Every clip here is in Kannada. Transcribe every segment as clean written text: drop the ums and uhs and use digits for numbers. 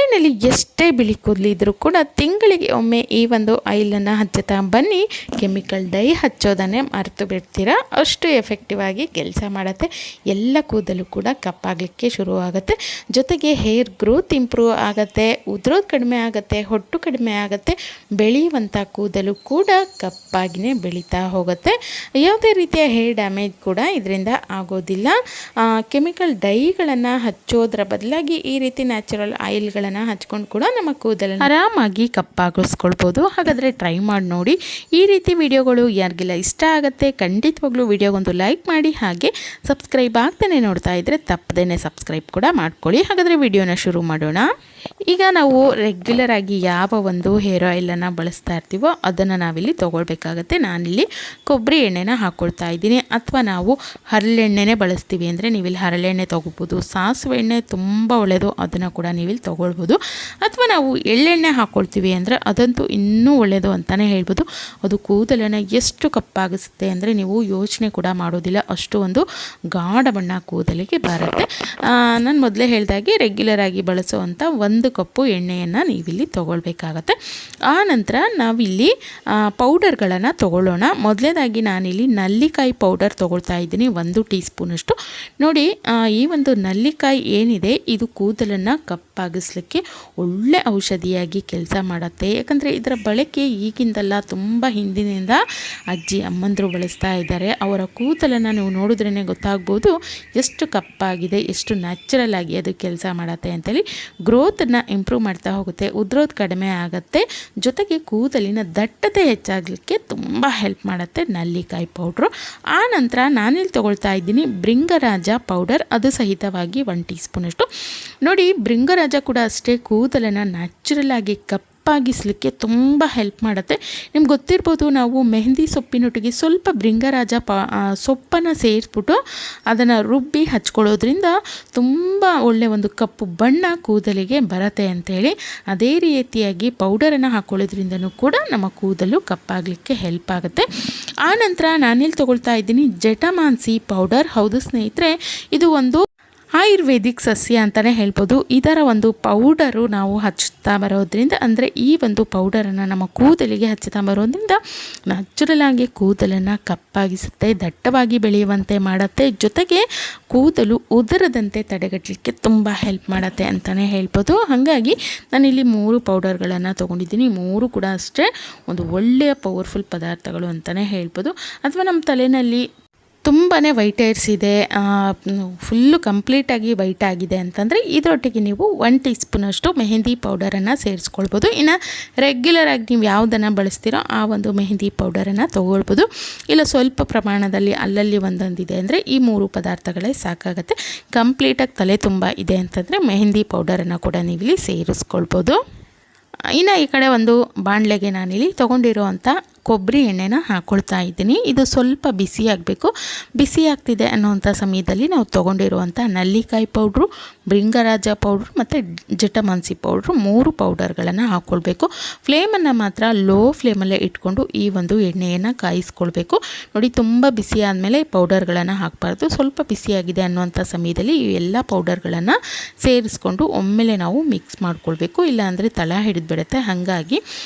ತಲೆಯಲ್ಲಿ ಎಷ್ಟೇ ಬಿಳಿ ಕೂದಲಿದ್ರೂ ಕೂಡ ತಿಂಗಳಿಗೆ ಒಮ್ಮೆ ಈ ಒಂದು ಆಯಿಲನ್ನು ಹಚ್ಚುತ್ತಾ ಬನ್ನಿ. ಕೆಮಿಕಲ್ ಡೈ ಹಚ್ಚೋದನ್ನೇ ಮರೆತು ಬಿಡ್ತೀರಾ, ಅಷ್ಟು ಎಫೆಕ್ಟಿವ್ ಆಗಿ ಕೆಲಸ ಮಾಡುತ್ತೆ. ಎಲ್ಲ ಕೂದಲು ಕೂಡ ಕಪ್ಪಾಗಲಿಕ್ಕೆ ಶುರುವಾಗುತ್ತೆ. ಜೊತೆಗೆ ಹೇರ್ ಗ್ರೋತ್ ಇಂಪ್ರೂವ್ ಆಗುತ್ತೆ, ಉದುರೋದು ಕಡಿಮೆ ಆಗುತ್ತೆ, ಹೊಟ್ಟು ಕಡಿಮೆ ಆಗುತ್ತೆ. ಬೆಳೆಯುವಂಥ ಕೂದಲು ಕೂಡ ಕಪ್ಪಾಗಿಯೇ ಬೆಳೀತಾ ಹೋಗುತ್ತೆ. ಯಾವುದೇ ರೀತಿಯ ಹೇರ್ ಡ್ಯಾಮೇಜ್ ಕೂಡ ಇದರಿಂದ ಆಗೋದಿಲ್ಲ. ಕೆಮಿಕಲ್ ಡೈಗಳನ್ನು ಹಚ್ಚೋದ್ರ ಬದಲಾಗಿ ಈ ರೀತಿ ನ್ಯಾಚುರಲ್ ಆಯಿಲ್ಗಳನ್ನು ಹಚ್ಕೊಂಡು ಕೂಡ ನಮ್ಮ ಕೂದಲನ್ನು ಆರಾಮಾಗಿ ಕಪ್ಪಾಗಿಸ್ಕೊಳ್ಬೋದು. ಹಾಗಾದರೆ ಟ್ರೈ ಮಾಡಿ ನೋಡಿ. ಈ ರೀತಿ ವಿಡಿಯೋಗಳು ಯಾರಿಗೆಲ್ಲ ಇಷ್ಟ ಆಗುತ್ತೆ ಖಂಡಿತವಾಗ್ಲೂ ವಿಡಿಯೋಗೊಂದು ಲೈಕ್ ಮಾಡಿ. ಹಾಗೆ ಸಬ್ಸ್ಕ್ರೈಬ್ ಆಗ್ತಾನೆ ನೋಡ್ತಾ ಇದ್ದರೆ ತಪ್ಪದೇನೆ ಸಬ್ಸ್ಕ್ರೈಬ್ ಕೂಡ ಮಾಡ್ಕೊಳ್ಳಿ. ಹಾಗಾದರೆ ವಿಡಿಯೋನ ಶುರು ಮಾಡೋಣ. ಈಗ ನಾವು ರೆಗ್ಯುಲರ್ ಆಗಿ ಯಾವ ಒಂದು ಹೇರ್ ಆಯಿಲನ್ನು ಬಳಸ್ತಾ ಇರ್ತೀವೋ ಅದನ್ನು ನಾವಿಲ್ಲಿ ತೊಗೊಳ್ಬೇಕಾಗತ್ತೆ. ನಾನಿಲ್ಲಿ ಕೊಬ್ಬರಿ ಎಣ್ಣೆನ ಹಾಕ್ಕೊಳ್ತಾ ಇದ್ದೀನಿ. ಅಥವಾ ನಾವು ಹರಳೆಣ್ಣೆನೇ ಬಳಸ್ತೀವಿ ಅಂದರೆ ನೀವಿಲ್ಲಿ ಹರಳೆಣ್ಣೆ ತೊಗೋಬೋದು. ಸಾಸಿವೆ ಎಣ್ಣೆ ತುಂಬ ಒಳ್ಳೆಯದು, ಅದನ್ನು ಕೂಡ ನೀವಿಲ್ಲಿ ತೊಗೊಳ್ಬೋದು. ಅಥವಾ ನಾವು ಎಳ್ಳೆಣ್ಣೆ ಹಾಕ್ಕೊಳ್ತೀವಿ ಅಂದರೆ ಅದಂತೂ ಇನ್ನೂ ಒಳ್ಳೆಯದು ಅಂತಲೇ ಹೇಳ್ಬೋದು. ಅದು ಕೂದಲನ್ನು ಎಷ್ಟು ಕಪ್ಪಾಗಿಸುತ್ತೆ ಅಂದರೆ ನೀವು ಯೋಚನೆ ಕೂಡ ಮಾಡೋದಿಲ್ಲ, ಅಷ್ಟು ಒಂದು ಗಾಢ ಬಣ್ಣ ಕೂದಲಿಗೆ ಬರುತ್ತೆ. ನಾನು ಮೊದಲೇ ಹೇಳಿದಾಗೆ ರೆಗ್ಯುಲರ್ ಆಗಿ ಬಳಸುವಂಥ 1 ಕಪ್ಪು ಎಣ್ಣೆಯನ್ನು ನೀವಿಲ್ಲಿ ತೊಗೊಳ್ಬೇಕಾಗತ್ತೆ. ಆ ನಂತರ ನಾವಿಲ್ಲಿ ಪೌಡರ್ಗಳನ್ನು ತೊಗೊಳ್ಳೋಣ. ಮೊದಲನೇದಾಗಿ ನಾನಿಲ್ಲಿ ನಲ್ಲಿಕಾಯಿ ಪೌಡರ್ ತೊಗೊಳ್ತಾ ಇದ್ದೀನಿ, 1 ಟೀ ಸ್ಪೂನಷ್ಟು. ನೋಡಿ, ಈ ಒಂದು ನಲ್ಲಿಕಾಯಿ ಏನಿದೆ ಇದು ಕೂದಲನ್ನು ಕಪ್ಪಾಗಿಸ್ಲಿಕ್ಕೆ ಒಳ್ಳೆ ಔಷಧಿಯಾಗಿ ಕೆಲಸ ಮಾಡುತ್ತೆ. ಯಾಕಂದರೆ ಇದರ ಬಳಕೆ ಈಗಿಂದಲ್ಲ, ತುಂಬ ಹಿಂದಿನಿಂದ ಅಜ್ಜಿ ಅಮ್ಮಂದರು ಬಳಸ್ತಾ ಇದ್ದಾರೆ. ಅವರ ಕೂದಲನ್ನು ನೀವು ನೋಡಿದ್ರೇ ಗೊತ್ತಾಗ್ಬೋದು ಎಷ್ಟು ಕಪ್ಪಾಗಿದೆ, ಎಷ್ಟು ನ್ಯಾಚುರಲ್ ಆಗಿ ಅದು ಕೆಲಸ ಮಾಡುತ್ತೆ ಅಂತೇಳಿ. ಗ್ರೋತನ್ನು ಇಂಪ್ರೂವ್ ಮಾಡ್ತಾ ಹೋಗುತ್ತೆ, ಉದುರೋದು ಕಡಿಮೆ ಆಗುತ್ತೆ. ಜೊತೆಗೆ ಕೂದಲಿನ ದಟ್ಟತೆ ಹೆಚ್ಚಾಗಲಿಕ್ಕೆ ತುಂಬ ಹೆಲ್ಪ್ ಮಾಡುತ್ತೆ ನಲ್ಲಿಕಾಯಿ ಪೌಡ್ರು. ಆ ನಂತರ ನಾನಿಲ್ಲಿ ತೊಗೊಳ್ತಾ ಇದ್ದೀನಿ ಭೃಂಗರಾಜ ಪೌಡರ್, ಅದು ಸಹಿತವಾಗಿ 1 ಟೀ ಸ್ಪೂನಷ್ಟು. ನೋಡಿ, ಭೃಂಗರಾಜ ಕೂಡ ಅಷ್ಟೇ ಕೂದಲನ್ನು ನ್ಯಾಚುರಲ್ ಆಗಿ ಕಪ್ಪಾಗಿಸಲಿಕ್ಕೆ ತುಂಬ ಹೆಲ್ಪ್ ಮಾಡುತ್ತೆ. ನಿಮ್ಗೆ ಗೊತ್ತಿರ್ಬೋದು, ನಾವು ಮೆಹಂದಿ ಸೊಪ್ಪಿನೊಟ್ಟಿಗೆ ಸ್ವಲ್ಪ ಭೃಂಗರಾಜ ಸೊಪ್ಪನ್ನು ಸೇರಿಸ್ಬಿಟ್ಟು ಅದನ್ನು ರುಬ್ಬಿ ಹಚ್ಕೊಳ್ಳೋದ್ರಿಂದ ತುಂಬ ಒಳ್ಳೆ ಒಂದು ಕಪ್ಪು ಬಣ್ಣ ಕೂದಲಿಗೆ ಬರುತ್ತೆ ಅಂಥೇಳಿ. ಅದೇ ರೀತಿಯಾಗಿ ಪೌಡರನ್ನು ಹಾಕ್ಕೊಳ್ಳೋದ್ರಿಂದನೂ ಕೂಡ ನಮ್ಮ ಕೂದಲು ಕಪ್ಪಾಗಲಿಕ್ಕೆ ಹೆಲ್ಪ್ ಆಗುತ್ತೆ. ಆ ನಂತರ ನಾನಿಲ್ಲಿ ತೊಗೊಳ್ತಾ ಇದ್ದೀನಿ ಜಟಮಾಂಸಿ ಪೌಡರ್. ಹೌದು ಸ್ನೇಹಿತರೆ, ಇದು ಒಂದು ಆಯುರ್ವೇದಿಕ್ ಸಸ್ಯ ಅಂತಲೇ ಹೇಳ್ಬೋದು. ಇದರ ಒಂದು ಪೌಡರು ನಾವು ಹಚ್ಚುತ್ತಾ ಬರೋದ್ರಿಂದ, ಅಂದರೆ ಈ ಒಂದು ಪೌಡರನ್ನು ನಮ್ಮ ಕೂದಲಿಗೆ ಹಚ್ಚುತ್ತಾ ಬರೋದ್ರಿಂದ ನ್ಯಾಚುರಲ್ ಆಗಿ ಕೂದಲನ್ನು ಕಪ್ಪಾಗಿಸುತ್ತೆ, ದಟ್ಟವಾಗಿ ಬೆಳೆಯುವಂತೆ ಮಾಡುತ್ತೆ. ಜೊತೆಗೆ ಕೂದಲು ಉದುರದಂತೆ ತಡೆಗಟ್ಟಲಿಕ್ಕೆ ತುಂಬ ಹೆಲ್ಪ್ ಮಾಡುತ್ತೆ ಅಂತಲೇ ಹೇಳ್ಬೋದು. ಹಾಗಾಗಿ ನಾನಿಲ್ಲಿ 3 ಪೌಡರ್ಗಳನ್ನು ತೊಗೊಂಡಿದ್ದೀನಿ. 3 ಕೂಡ ಅಷ್ಟೇ ಒಂದು ಒಳ್ಳೆಯ ಪವರ್ಫುಲ್ ಪದಾರ್ಥಗಳು ಅಂತಲೇ ಹೇಳ್ಬೋದು. ಅಥವಾ ನಮ್ಮ ತಲೆಯಲ್ಲಿ ತುಂಬಾ ವೈಟ್ ಹೇರ್ಸ್ ಇದೆ, ಫುಲ್ಲು ಕಂಪ್ಲೀಟಾಗಿ ವೈಟ್ ಆಗಿದೆ ಅಂತಂದರೆ ಇದರೊಟ್ಟಿಗೆ ನೀವು 1 ಟೀ ಸ್ಪೂನಷ್ಟು ಮೆಹಂದಿ ಪೌಡರನ್ನು ಸೇರಿಸ್ಕೊಳ್ಬೋದು. ಇನ್ನು ರೆಗ್ಯುಲರ್ ಆಗಿ ನೀವು ಯಾವುದನ್ನು ಬಳಸ್ತೀರೋ ಆ ಒಂದು ಮೆಹಂದಿ ಪೌಡರನ್ನು ತೊಗೊಳ್ಬೋದು. ಇಲ್ಲ ಸ್ವಲ್ಪ ಪ್ರಮಾಣದಲ್ಲಿ ಅಲ್ಲಲ್ಲಿ ಒಂದೊಂದಿದೆ ಅಂದರೆ ಈ 3 ಪದಾರ್ಥಗಳೇ ಸಾಕಾಗುತ್ತೆ. ಕಂಪ್ಲೀಟಾಗಿ ತಲೆ ತುಂಬ ಇದೆ ಅಂತಂದರೆ ಮೆಹಂದಿ ಪೌಡರನ್ನು ಕೂಡ ನೀವಿಲ್ಲಿ ಸೇರಿಸ್ಕೊಳ್ಬೋದು. ಇನ್ನು ಈ ಕಡೆ ಒಂದು ಬಾಣಲೆಗೆ ನಾನಿಲ್ಲಿ ತೊಗೊಂಡಿರೋವಂಥ ಕೊಬ್ಬರಿ ಎಣ್ಣೆನ ಹಾಕ್ಕೊಳ್ತಾ ಇದ್ದೀನಿ. ಇದು ಸ್ವಲ್ಪ ಬಿಸಿ ಆಗಬೇಕು. ಬಿಸಿ ಆಗ್ತಿದೆ ಅನ್ನೋವಂಥ ಸಮಯದಲ್ಲಿ ನಾವು ತೊಗೊಂಡಿರುವಂಥ ನಲ್ಲಿಕಾಯಿ ಪೌಡ್ರು, ಭೃಂಗರಾಜ ಪೌಡ್ರು ಮತ್ತು ಜಟಮಾಂಸಿ ಪೌಡ್ರು 3 ಪೌಡರ್ಗಳನ್ನು ಹಾಕ್ಕೊಳ್ಬೇಕು. ಫ್ಲೇಮನ್ನು ಮಾತ್ರ ಲೋ ಫ್ಲೇಮಲ್ಲೇ ಇಟ್ಕೊಂಡು ಈ ಒಂದು ಎಣ್ಣೆಯನ್ನು ಕಾಯಿಸ್ಕೊಳ್ಬೇಕು. ನೋಡಿ, ತುಂಬ ಬಿಸಿ ಆದಮೇಲೆ ಪೌಡರ್ಗಳನ್ನು ಹಾಕಬಾರ್ದು. ಸ್ವಲ್ಪ ಬಿಸಿಯಾಗಿದೆ ಅನ್ನೋವಂಥ ಸಮಯದಲ್ಲಿ ಈ ಎಲ್ಲ ಪೌಡರ್ಗಳನ್ನು ಸೇರಿಸ್ಕೊಂಡು ಒಮ್ಮೆಲೆ ನಾವು ಮಿಕ್ಸ್ ಮಾಡ್ಕೊಳ್ಬೇಕು, ಇಲ್ಲಾಂದರೆ ತಳ ಹಿಡಿದ್ಬಿಡುತ್ತೆ. ಹಾಗಾಗಿ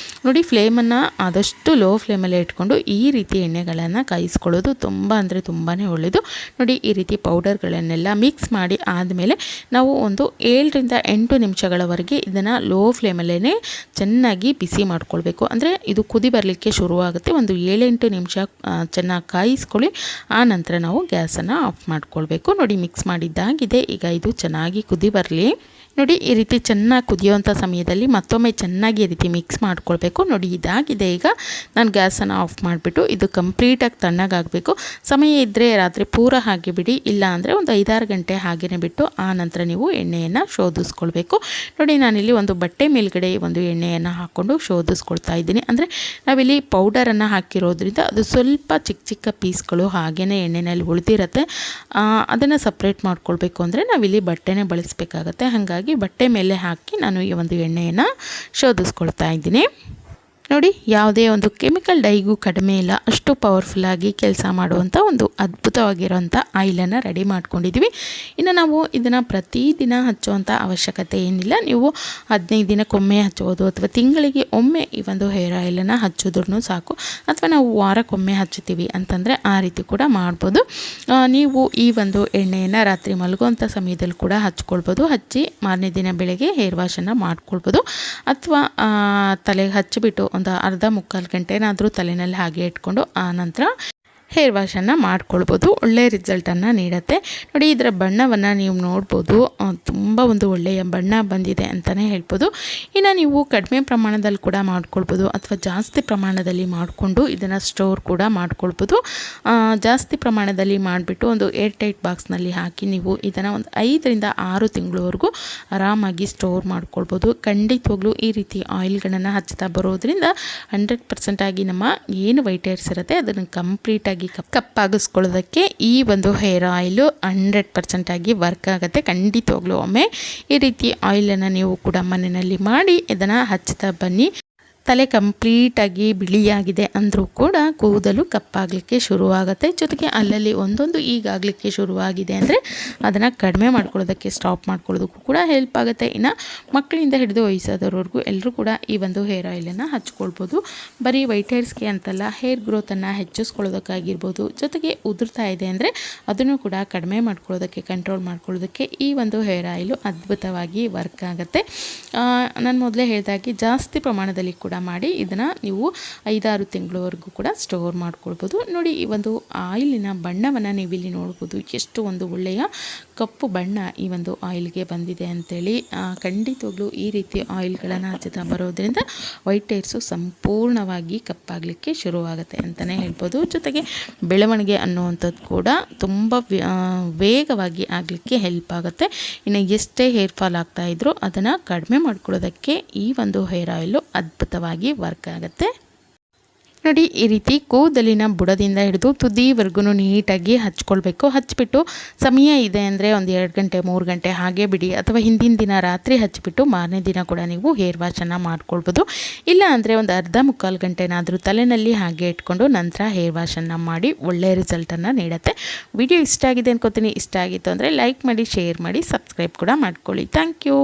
ನೋಡಿ, ಫ್ಲೇಮನ್ನು ಆದಷ್ಟು ಲೋ ಫ್ಲೇಮಲ್ಲೇ ಇಟ್ಕೊಂಡು ಈ ರೀತಿ ಎಣ್ಣೆಗಳನ್ನು ಕಾಯಿಸ್ಕೊಳ್ಳೋದು ತುಂಬ ಅಂದರೆ ತುಂಬಾ ಒಳ್ಳೆಯದು. ನೋಡಿ, ಈ ರೀತಿ ಪೌಡರ್ಗಳನ್ನೆಲ್ಲ ಮಿಕ್ಸ್ ಮಾಡಿ ಆದಮೇಲೆ ನಾವು ಒಂದು 7 ರಿಂದ 8 ನಿಮಿಷಗಳವರೆಗೆ ಇದನ್ನು ಲೋ ಫ್ಲೇಮಲ್ಲೇ ಚೆನ್ನಾಗಿ ಬಿಸಿ ಮಾಡ್ಕೊಳ್ಬೇಕು. ಅಂದರೆ ಇದು ಕುದಿ ಬರಲಿಕ್ಕೆ ಶುರುವಾಗುತ್ತೆ. ಒಂದು 7-8 ನಿಮಿಷ ಚೆನ್ನಾಗಿ ಕಾಯಿಸ್ಕೊಳ್ಳಿ. ಆ ನಂತರ ನಾವು ಗ್ಯಾಸನ್ನು ಆಫ್ ಮಾಡ್ಕೊಳ್ಬೇಕು. ನೋಡಿ, ಮಿಕ್ಸ್ ಮಾಡಿದ್ದಾಗಿದೆ. ಈಗ ಇದು ಚೆನ್ನಾಗಿ ಕುದಿ ಬರಲಿ. ನೋಡಿ, ಈ ರೀತಿ ಚೆನ್ನಾಗಿ ಕುದಿಯೋವಂಥ ಸಮಯದಲ್ಲಿ ಮತ್ತೊಮ್ಮೆ ಚೆನ್ನಾಗಿ ಈ ರೀತಿ ಮಿಕ್ಸ್ ಮಾಡ್ಕೊಳ್ಬೇಕು. ನೋಡಿ, ಇದಾಗಿದೆ. ಈಗ ನಾನು ಗ್ಯಾಸನ್ನು ಆಫ್ ಮಾಡಿಬಿಟ್ಟು ಇದು ಕಂಪ್ಲೀಟಾಗಿ ತಣ್ಣಗಾಗಬೇಕು. ಸಮಯ ಇದ್ದರೆ ರಾತ್ರಿ ಪೂರ ಹಾಗೆ ಬಿಡಿ, ಇಲ್ಲ ಅಂದರೆ ಒಂದು 5-6 ಗಂಟೆ ಹಾಗೆಯೇ ಬಿಟ್ಟು ಆ ನಂತರ ನೀವು ಎಣ್ಣೆಯನ್ನು ಶೋಧಿಸ್ಕೊಳ್ಬೇಕು. ನೋಡಿ, ನಾನಿಲ್ಲಿ ಒಂದು ಬಟ್ಟೆ ಮೇಲ್ಗಡೆ ಒಂದು ಎಣ್ಣೆಯನ್ನು ಹಾಕ್ಕೊಂಡು ಶೋಧಿಸ್ಕೊಳ್ತಾ ಇದ್ದೀನಿ. ಅಂದರೆ ನಾವಿಲ್ಲಿ ಪೌಡರನ್ನು ಹಾಕಿರೋದ್ರಿಂದ ಅದು ಸ್ವಲ್ಪ ಚಿಕ್ಕ ಚಿಕ್ಕ ಪೀಸ್ಗಳು ಹಾಗೆಯೇ ಎಣ್ಣೆಯಲ್ಲಿ ಉಳಿದಿರುತ್ತೆ. ಅದನ್ನು ಸಪ್ರೇಟ್ ಮಾಡ್ಕೊಳ್ಬೇಕು ಅಂದರೆ ನಾವಿಲ್ಲಿ ಬಟ್ಟೆನೇ ಬಳಸಬೇಕಾಗತ್ತೆ. ಹಾಗಾಗಿ ಬಟ್ಟೆ ಮೇಲೆ ಹಾಕಿ ನಾನು ಈ ಒಂದು ಎಣ್ಣೆಯನ್ನು ಶೋಧಿಸ್ಕೊಳ್ತಾ ಇದ್ದೀನಿ. ನೋಡಿ, ಯಾವುದೇ ಒಂದು ಕೆಮಿಕಲ್ ಡೈಗೂ ಕಡಿಮೆ ಇಲ್ಲ, ಅಷ್ಟು ಪವರ್ಫುಲ್ಲಾಗಿ ಕೆಲಸ ಮಾಡುವಂಥ ಒಂದು ಅದ್ಭುತವಾಗಿರೋಂಥ ಆಯಿಲನ್ನು ರೆಡಿ ಮಾಡ್ಕೊಂಡಿದ್ದೀವಿ. ಇನ್ನು ನಾವು ಇದನ್ನು ಪ್ರತಿದಿನ ಹಚ್ಚುವಂಥ ಅವಶ್ಯಕತೆ ಏನಿಲ್ಲ. ನೀವು 15 ದಿನಕ್ಕೊಮ್ಮೆ ಹಚ್ಚೋದು ಅಥವಾ ತಿಂಗಳಿಗೆ ಒಮ್ಮೆ ಈ ಒಂದು ಹೇರ್ ಆಯಿಲನ್ನು ಹಚ್ಚೋದ್ರೂ ಸಾಕು. ಅಥವಾ ನಾವು ವಾರಕ್ಕೊಮ್ಮೆ ಹಚ್ಚುತ್ತೀವಿ ಅಂತಂದರೆ ಆ ರೀತಿ ಕೂಡ ಮಾಡ್ಬೋದು. ನೀವು ಈ ಒಂದು ಎಣ್ಣೆಯನ್ನು ರಾತ್ರಿ ಮಲಗುವಂಥ ಸಮಯದಲ್ಲಿ ಕೂಡ ಹಚ್ಕೊಳ್ಬೋದು. ಹಚ್ಚಿ ಮಾರನೇ ದಿನ ಬೆಳಗ್ಗೆ ಹೇರ್ ವಾಶನ್ನು ಮಾಡ್ಕೊಳ್ಬೋದು. ಅಥವಾ ತಲೆಗೆ ಹಚ್ಚಿಬಿಟ್ಟು ಒಂದು ಅರ್ಧ ಮುಕ್ಕಾಲು ಗಂಟೆನಾದರೂ ತಲೆಯಲ್ಲಿ ಹಾಗೆ ಇಟ್ಕೊಂಡು ಆ ನಂತರ ಹೇರ್ ವಾಶನ್ನು ಮಾಡ್ಕೊಳ್ಬೋದು. ಒಳ್ಳೆಯ ರಿಸಲ್ಟನ್ನು ನೀಡುತ್ತೆ. ನೋಡಿ, ಇದರ ಬಣ್ಣವನ್ನು ನೀವು ನೋಡ್ಬೋದು, ತುಂಬ ಒಂದು ಒಳ್ಳೆಯ ಬಣ್ಣ ಬಂದಿದೆ ಅಂತಲೇ ಹೇಳ್ಬೋದು. ಇನ್ನು ನೀವು ಕಡಿಮೆ ಪ್ರಮಾಣದಲ್ಲಿ ಕೂಡ ಮಾಡ್ಕೊಳ್ಬೋದು ಅಥವಾ ಜಾಸ್ತಿ ಪ್ರಮಾಣದಲ್ಲಿ ಮಾಡಿಕೊಂಡು ಇದನ್ನು ಸ್ಟೋರ್ ಕೂಡ ಮಾಡ್ಕೊಳ್ಬೋದು. ಜಾಸ್ತಿ ಪ್ರಮಾಣದಲ್ಲಿ ಮಾಡಿಬಿಟ್ಟು ಒಂದು ಏರ್ ಟೈಟ್ ಬಾಕ್ಸ್ನಲ್ಲಿ ಹಾಕಿ ನೀವು ಇದನ್ನು ಒಂದು 5 ರಿಂದ 6 ತಿಂಗಳವರೆಗೂ ಆರಾಮಾಗಿ ಸ್ಟೋರ್ ಮಾಡ್ಕೊಳ್ಬೋದು. ಖಂಡಿತವಾಗ್ಲೂ ಈ ರೀತಿ ಆಯಿಲ್ಗಳನ್ನು ಹಚ್ತಾ ಬರೋದ್ರಿಂದ 100% ಆಗಿ ನಮ್ಮ ಏನು ವೈಟ್ ಹೇರ್ಸ್ ಇರುತ್ತೆ ಅದನ್ನು ಕಂಪ್ಲೀಟಾಗಿ ಕಪ್ಪಾಗಿಸ್ಕೊಳ್ಳೋದಕ್ಕೆ ಈ ಒಂದು ಹೇರ್ ಆಯಿಲು 100% ಆಗಿ ವರ್ಕ್ ಆಗುತ್ತೆ. ಖಂಡಿತವಾಗ್ಲೂ ಒಮ್ಮೆ ಈ ರೀತಿ ಆಯಿಲನ್ನು ನೀವು ಕೂಡ ಮನೆಯಲ್ಲಿ ಮಾಡಿ ಇದನ್ನು ಹಚ್ತಾ ಬನ್ನಿ. ತಲೆ ಕಂಪ್ಲೀಟಾಗಿ ಬಿಳಿಯಾಗಿದೆ ಅಂದರೂ ಕೂಡ ಕೂದಲು ಕಪ್ಪಾಗಲಿಕ್ಕೆ ಶುರುವಾಗುತ್ತೆ. ಜೊತೆಗೆ ಅಲ್ಲಲ್ಲಿ ಒಂದೊಂದು ಈಗಾಗಲಿಕ್ಕೆ ಶುರುವಾಗಿದೆ ಅಂದರೆ ಅದನ್ನು ಕಡಿಮೆ ಮಾಡ್ಕೊಳ್ಳೋದಕ್ಕೆ ಸ್ಟಾಪ್ ಮಾಡ್ಕೊಳ್ಳೋದಕ್ಕೂ ಕೂಡ ಹೆಲ್ಪ್ ಆಗುತ್ತೆ. ಇನ್ನು ಮಕ್ಕಳಿಂದ ಹಿಡಿದು ವಯಸ್ಸಾದವ್ರವರೆಗೂ ಎಲ್ಲರೂ ಕೂಡ ಈ ಒಂದು ಹೇರ್ ಆಯಿಲನ್ನು ಹಚ್ಕೊಳ್ಬೋದು. ಬರೀ ವೈಟ್ ಹೇರ್ಸ್ಗೆ ಅಂತಲ್ಲ, ಹೇರ್ ಗ್ರೋತನ್ನು ಹೆಚ್ಚಿಸ್ಕೊಳ್ಳೋದಕ್ಕಾಗಿರ್ಬೋದು. ಜೊತೆಗೆ ಉದುರ್ತಾ ಇದೆ ಅಂದರೆ ಅದನ್ನು ಕೂಡ ಕಡಿಮೆ ಮಾಡ್ಕೊಳ್ಳೋದಕ್ಕೆ, ಕಂಟ್ರೋಲ್ ಮಾಡ್ಕೊಳ್ಳೋದಕ್ಕೆ ಈ ಒಂದು ಹೇರ್ ಆಯಿಲು ಅದ್ಭುತವಾಗಿ ವರ್ಕ್ ಆಗುತ್ತೆ. ನಾನು ಮೊದಲೇ ಹೇಳಿದಾಗೆ ಜಾಸ್ತಿ ಪ್ರಮಾಣದಲ್ಲಿ ಕೂಡ ಮಾಡಿ ಇದನ್ನು ನೀವು 5-6 ತಿಂಗಳವರೆಗೂ ಕೂಡ ಸ್ಟೋರ್ ಮಾಡ್ಕೊಳ್ಬೋದು. ನೋಡಿ, ಈ ಒಂದು ಆಯಿಲಿನ ಬಣ್ಣವನ್ನು ನೀವಿಲ್ಲಿ ನೋಡ್ಬೋದು. ಎಷ್ಟು ಒಂದು ಒಳ್ಳೆಯ ಕಪ್ಪು ಬಣ್ಣ ಈ ಒಂದು ಆಯಿಲ್ಗೆ ಬಂದಿದೆ ಅಂಥೇಳಿ. ಖಂಡಿತವಾಗ್ಲೂ ಈ ರೀತಿ ಆಯಿಲ್ಗಳನ್ನು ಹಚ್ಚುತ್ತಾ ಬರೋದ್ರಿಂದ ವೈಟ್ ಹೇರ್ಸು ಸಂಪೂರ್ಣವಾಗಿ ಕಪ್ಪಾಗಲಿಕ್ಕೆ ಶುರುವಾಗುತ್ತೆ ಅಂತಲೇ ಹೇಳ್ಬೋದು. ಜೊತೆಗೆ ಬೆಳವಣಿಗೆ ಅನ್ನುವಂಥದ್ದು ಕೂಡ ತುಂಬ ವೇಗವಾಗಿ ಆಗಲಿಕ್ಕೆ ಹೆಲ್ಪ್ ಆಗುತ್ತೆ. ಇನ್ನು ಎಷ್ಟೇ ಹೇರ್ ಫಾಲ್ ಆಗ್ತಾಯಿದ್ರು ಅದನ್ನು ಕಡಿಮೆ ಮಾಡ್ಕೊಳ್ಳೋದಕ್ಕೆ ಈ ಒಂದು ಹೇರ್ ಆಯಿಲು ಅದ್ಭುತವಾಗಿ ವರ್ಕ್ ಆಗುತ್ತೆ. ನೋಡಿ, ಈ ರೀತಿ ಕೂದಲಿನ ಬುಡದಿಂದ ಹಿಡಿದು ತುದಿವರೆಗೂ ನೀಟಾಗಿ ಹಚ್ಕೊಳ್ಬೇಕು. ಹಚ್ಚಿಬಿಟ್ಟು ಸಮಯ ಇದೆ ಅಂದರೆ ಒಂದು 2 ಗಂಟೆ 3 ಗಂಟೆ ಹಾಗೆ ಬಿಡಿ. ಅಥವಾ ಹಿಂದಿನ ದಿನ ರಾತ್ರಿ ಹಚ್ಚಿಬಿಟ್ಟು ಮಾರನೇ ದಿನ ಕೂಡ ನೀವು ಹೇರ್ ವಾಶನ್ನು ಮಾಡ್ಕೊಳ್ಬೋದು. ಇಲ್ಲ ಅಂದರೆ ಒಂದು ಅರ್ಧ ಮುಕ್ಕಾಲು ಗಂಟೆನಾದರೂ ತಲೆಯಲ್ಲಿ ಹಾಗೆ ಇಟ್ಕೊಂಡು ನಂತರ ಹೇರ್ ವಾಶನ್ನು ಮಾಡಿ ಒಳ್ಳೆಯ ರಿಸಲ್ಟನ್ನು ನೀಡುತ್ತೆ. ವಿಡಿಯೋ ಇಷ್ಟ ಆಗಿದೆ ಅನ್ಕೋತೀನಿ. ಇಷ್ಟ ಆಗಿತ್ತು ಅಂದರೆ ಲೈಕ್ ಮಾಡಿ, ಶೇರ್ ಮಾಡಿ, ಸಬ್ಸ್ಕ್ರೈಬ್ ಕೂಡ ಮಾಡ್ಕೊಳ್ಳಿ. Thank you.